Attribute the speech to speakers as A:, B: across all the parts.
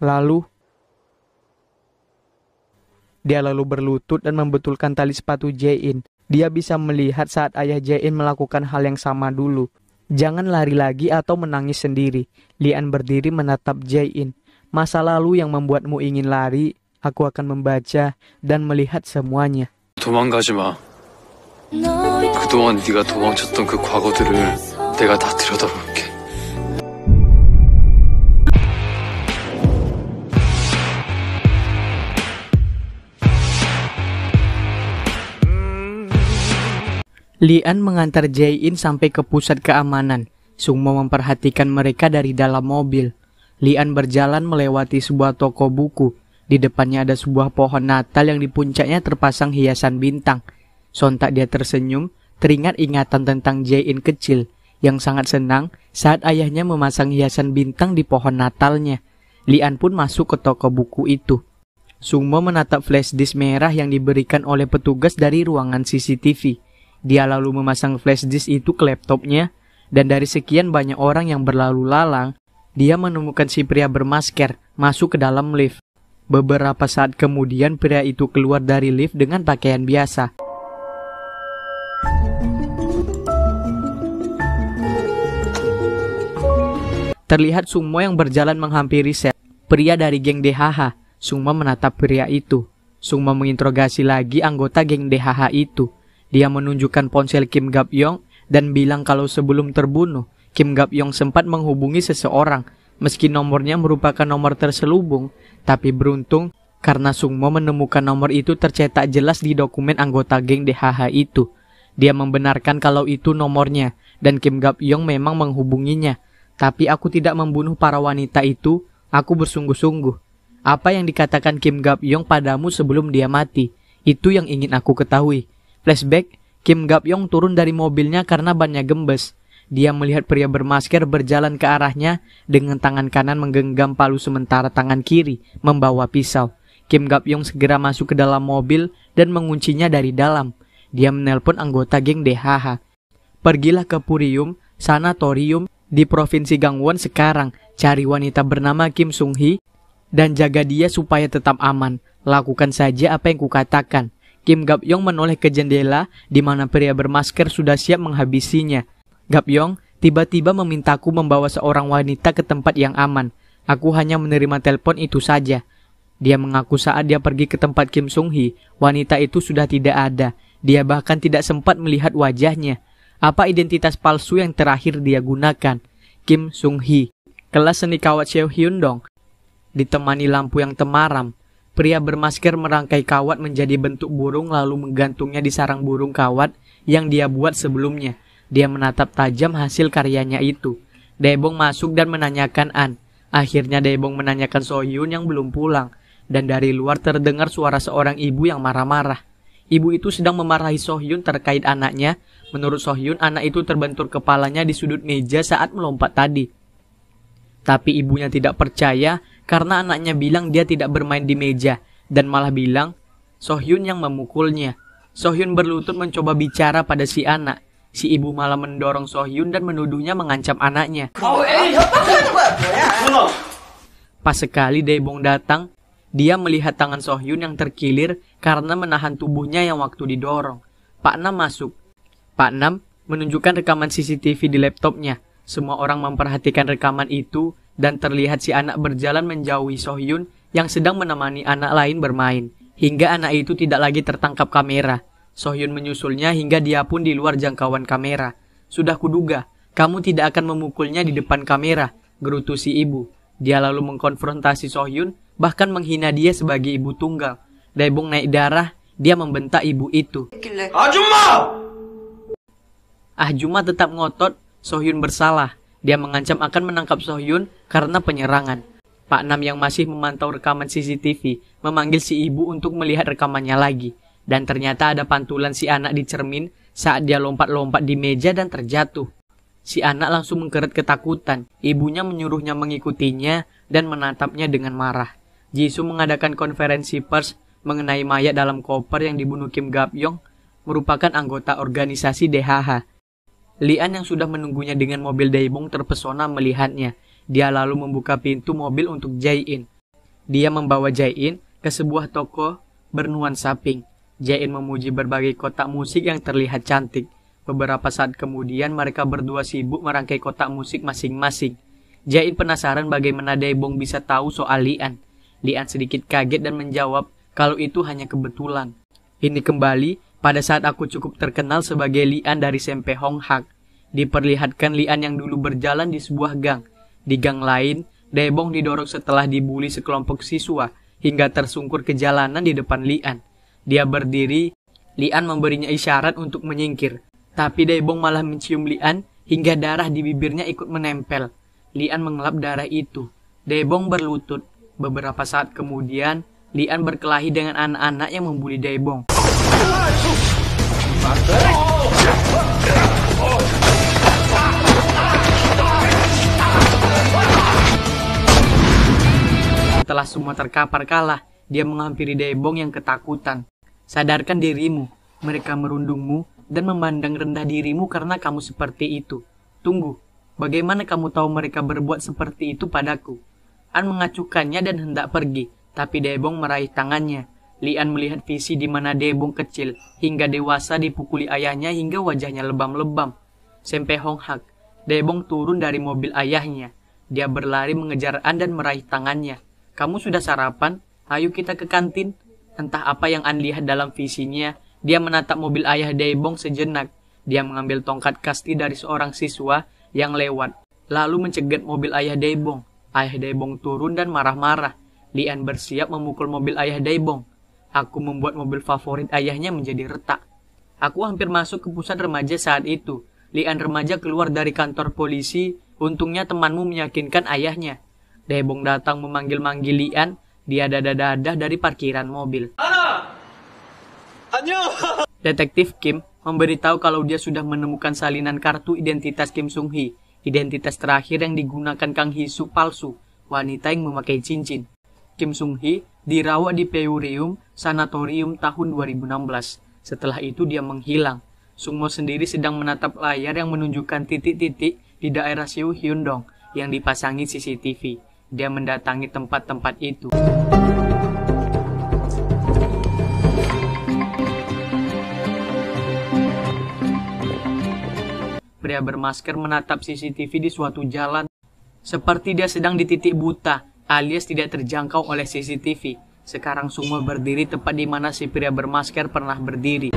A: Lalu, dia berlutut dan membetulkan tali sepatu Jae-in. Dia bisa melihat saat ayah Jae-in melakukan hal yang sama dulu. Jangan lari lagi atau menangis sendiri. Lian berdiri menatap Jae-in. Masa lalu yang membuatmu ingin lari, aku akan membaca dan melihat semuanya.
B: 도망가지 마. 그동안 네가 도망쳤던 그 과거들을 내가 다 들여다볼게.
A: Lian mengantar Jae-in sampai ke pusat keamanan. Sungmo memperhatikan mereka dari dalam mobil. Lian berjalan melewati sebuah toko buku. Di depannya ada sebuah pohon Natal yang di puncaknya terpasang hiasan bintang. Sontak dia tersenyum, teringat ingatan tentang Jae-in kecil yang sangat senang saat ayahnya memasang hiasan bintang di pohon Natalnya. Lian pun masuk ke toko buku itu. Sungmo menatap flash disk merah yang diberikan oleh petugas dari ruangan CCTV. Dia lalu memasang flash disk itu ke laptopnya, dan dari sekian banyak orang yang berlalu lalang, dia menemukan si pria bermasker masuk ke dalam lift. Beberapa saat kemudian pria itu keluar dari lift dengan pakaian biasa. Terlihat Sungmo yang berjalan menghampiri sel. Pria dari geng DHH. Sungmo menatap pria itu. Sungmo menginterogasi lagi anggota geng DHH itu. Dia menunjukkan ponsel Kim Gap-yong dan bilang kalau sebelum terbunuh, Kim Gap-yong sempat menghubungi seseorang. Meski nomornya merupakan nomor terselubung, tapi beruntung karena Sungmo menemukan nomor itu tercetak jelas di dokumen anggota geng DHH itu. Dia membenarkan kalau itu nomornya dan Kim Gap-yong memang menghubunginya. Tapi aku tidak membunuh para wanita itu, aku bersungguh-sungguh. Apa yang dikatakan Kim Gap-yong padamu sebelum dia mati, itu yang ingin aku ketahui. Flashback, Kim Gap-yong turun dari mobilnya karena bannya gembes. Dia melihat pria bermasker berjalan ke arahnya dengan tangan kanan menggenggam palu sementara tangan kiri membawa pisau. Kim Gap-yong segera masuk ke dalam mobil dan menguncinya dari dalam. Dia menelpon anggota geng DHH. Pergilah ke Purium, sanatorium di Provinsi Gangwon sekarang. Cari wanita bernama Kim Sung-hee dan jaga dia supaya tetap aman. Lakukan saja apa yang kukatakan. Kim Gap-yong menoleh ke jendela di mana pria bermasker sudah siap menghabisinya. Gap-yong tiba-tiba memintaku membawa seorang wanita ke tempat yang aman. Aku hanya menerima telepon itu saja. Dia mengaku saat dia pergi ke tempat Kim Sung-hee, wanita itu sudah tidak ada. Dia bahkan tidak sempat melihat wajahnya. Apa identitas palsu yang terakhir dia gunakan? Kim Sung-hee. Kelas seni kawat Seo Hyun Dong. Ditemani lampu yang temaram. Pria bermasker merangkai kawat menjadi bentuk burung lalu menggantungnya di sarang burung kawat yang dia buat sebelumnya. Dia menatap tajam hasil karyanya itu. Daebong masuk dan menanyakan An. Akhirnya Daebong menanyakan Sohyun yang belum pulang. Dan dari luar terdengar suara seorang ibu yang marah-marah. Ibu itu sedang memarahi Sohyun terkait anaknya. Menurut Sohyun, anak itu terbentur kepalanya di sudut meja saat melompat tadi. Tapi ibunya tidak percaya karena anaknya bilang dia tidak bermain di meja dan malah bilang Sohyun yang memukulnya. Sohyun berlutut mencoba bicara pada si anak. Si ibu malah mendorong Sohyun dan menuduhnya mengancam anaknya. Pas sekali Daebong datang, dia melihat tangan Sohyun yang terkilir karena menahan tubuhnya yang waktu didorong. Pak Nam masuk. Pak Nam menunjukkan rekaman CCTV di laptopnya. Semua orang memperhatikan rekaman itu dan terlihat si anak berjalan menjauhi Sohyun yang sedang menemani anak lain bermain. Hingga anak itu tidak lagi tertangkap kamera. Sohyun menyusulnya hingga dia pun di luar jangkauan kamera. Sudah kuduga, kamu tidak akan memukulnya di depan kamera, gerutu si ibu. Dia lalu mengkonfrontasi Sohyun, bahkan menghina dia sebagai ibu tunggal. Daebong naik darah, dia membentak ibu itu. Ahjuma tetap ngotot, Sohyun bersalah. Dia mengancam akan menangkap Sohyun karena penyerangan. Pak Nam yang masih memantau rekaman CCTV memanggil si ibu untuk melihat rekamannya lagi. Dan ternyata ada pantulan si anak di cermin saat dia lompat-lompat di meja dan terjatuh. Si anak langsung mengkeret ketakutan. Ibunya menyuruhnya mengikutinya dan menatapnya dengan marah. Jisoo mengadakan konferensi pers mengenai mayat dalam koper yang dibunuh Kim Gap-yong merupakan anggota organisasi DHH. Lian yang sudah menunggunya dengan mobil Daebong terpesona melihatnya. Dia lalu membuka pintu mobil untuk Jae-in. Dia membawa Jae-in ke sebuah toko bernuansa pink. Jae-in memuji berbagai kotak musik yang terlihat cantik. Beberapa saat kemudian mereka berdua sibuk merangkai kotak musik masing-masing. Jae-in penasaran bagaimana Daebong bisa tahu soal Lian. Lian sedikit kaget dan menjawab kalau itu hanya kebetulan. Ini kembali pada saat aku cukup terkenal sebagai Lian dari SMP Hong Hak. Diperlihatkan Lian yang dulu berjalan di sebuah gang. Di gang lain, Daebong didorong setelah dibuli sekelompok siswa hingga tersungkur ke jalanan di depan Lian. Dia berdiri, Lian memberinya isyarat untuk menyingkir. Tapi Daebong malah mencium Lian hingga darah di bibirnya ikut menempel. Lian mengelap darah itu. Daebong berlutut. Beberapa saat kemudian, Lian berkelahi dengan anak-anak yang membuli Daebong. Setelah semua terkapar kalah, dia menghampiri Daebong yang ketakutan. Sadarkan dirimu, mereka merundungmu dan memandang rendah dirimu karena kamu seperti itu. Tunggu, bagaimana kamu tahu mereka berbuat seperti itu padaku? An mengacukannya dan hendak pergi, tapi Daebong meraih tangannya. Lian melihat visi di mana Daebong kecil hingga dewasa dipukuli ayahnya hingga wajahnya lebam-lebam. Sampai Hong Hak, Daebong turun dari mobil ayahnya. Dia berlari mengejar An dan meraih tangannya. Kamu sudah sarapan? Ayo kita ke kantin. Entah apa yang An lihat dalam visinya. Dia menatap mobil ayah Daebong sejenak. Dia mengambil tongkat kasti dari seorang siswa yang lewat, lalu mencegat mobil ayah Daebong. Ayah Daebong turun dan marah-marah. Lian bersiap memukul mobil ayah Daebong. Aku membuat mobil favorit ayahnya menjadi retak. Aku hampir masuk ke pusat remaja saat itu. Lian remaja keluar dari kantor polisi. Untungnya temanmu meyakinkan ayahnya. Daebong datang memanggil-manggil Lian. Dia dadah-dadah dari parkiran mobil. Detektif Kim memberitahu kalau dia sudah menemukan salinan kartu identitas Kim Sung-hee. Identitas terakhir yang digunakan Kang Hee-suk palsu, wanita yang memakai cincin. Kim Sung-hee dirawat di Peurium Sanatorium tahun 2016. Setelah itu dia menghilang. Sung-mo sendiri sedang menatap layar yang menunjukkan titik-titik di daerah Siu Hyundong yang dipasangi CCTV. Dia mendatangi tempat-tempat itu. Pria bermasker menatap CCTV di suatu jalan, seperti dia sedang di titik buta, alias tidak terjangkau oleh CCTV. Sekarang Sung-mo berdiri tepat di mana si pria bermasker pernah berdiri.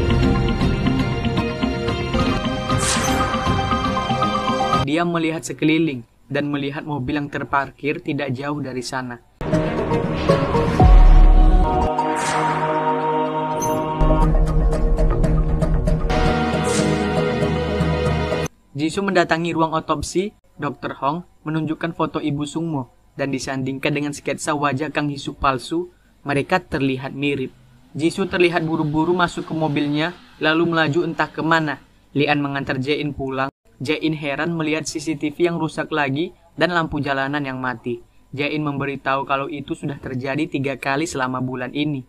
A: Dia melihat sekeliling dan melihat mobil yang terparkir tidak jauh dari sana. Jisoo mendatangi ruang otopsi. Dr. Hong menunjukkan foto ibu Sung-mo dan disandingkan dengan sketsa wajah Kang Hee-suk palsu. Mereka terlihat mirip. Jisoo terlihat buru-buru masuk ke mobilnya lalu melaju entah kemana. Lian mengantar Jae-in pulang. Jae-in heran melihat CCTV yang rusak lagi dan lampu jalanan yang mati. Jae-in memberitahu kalau itu sudah terjadi 3 kali selama bulan ini.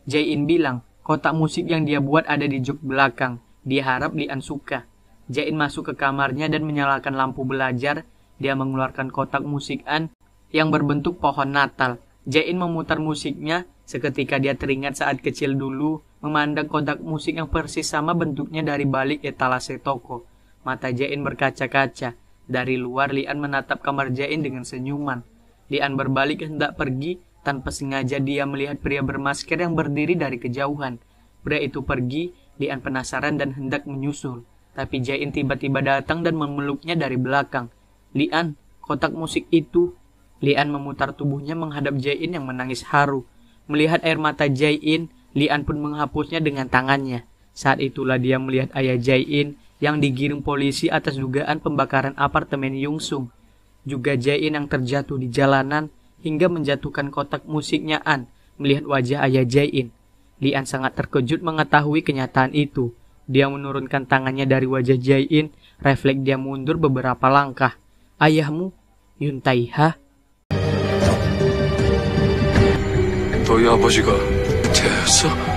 A: Jae-in bilang kotak musik yang dia buat ada di jok belakang. Dia harap Lian suka. Jae-in masuk ke kamarnya dan menyalakan lampu belajar. Dia mengeluarkan kotak musik An yang berbentuk pohon Natal. Jae-in memutar musiknya. Seketika dia teringat saat kecil dulu memandang kotak musik yang persis sama bentuknya dari balik etalase toko. Mata Jae-in berkaca-kaca. Dari luar Lian menatap kamar Jae-in dengan senyuman. Lian berbalik hendak pergi. Tanpa sengaja dia melihat pria bermasker yang berdiri dari kejauhan. Pria itu pergi. Lian penasaran dan hendak menyusul. Tapi Jae-in tiba-tiba datang dan memeluknya dari belakang. Lian, kotak musik itu. Lian memutar tubuhnya menghadap Jae-in yang menangis haru. Melihat air mata Jae-in, Lian pun menghapusnya dengan tangannya. Saat itulah dia melihat ayah Jae-in yang digiring polisi atas dugaan pembakaran apartemen Yungsung. Juga Jae-in yang terjatuh di jalanan hingga menjatuhkan kotak musiknya An. Melihat wajah ayah Jae-in, Lian sangat terkejut mengetahui kenyataan itu. Dia menurunkan tangannya dari wajah Jae-in, refleks dia mundur beberapa langkah. Ayahmu, Yun Tai-ha?
B: 너희 아버지가 되었어?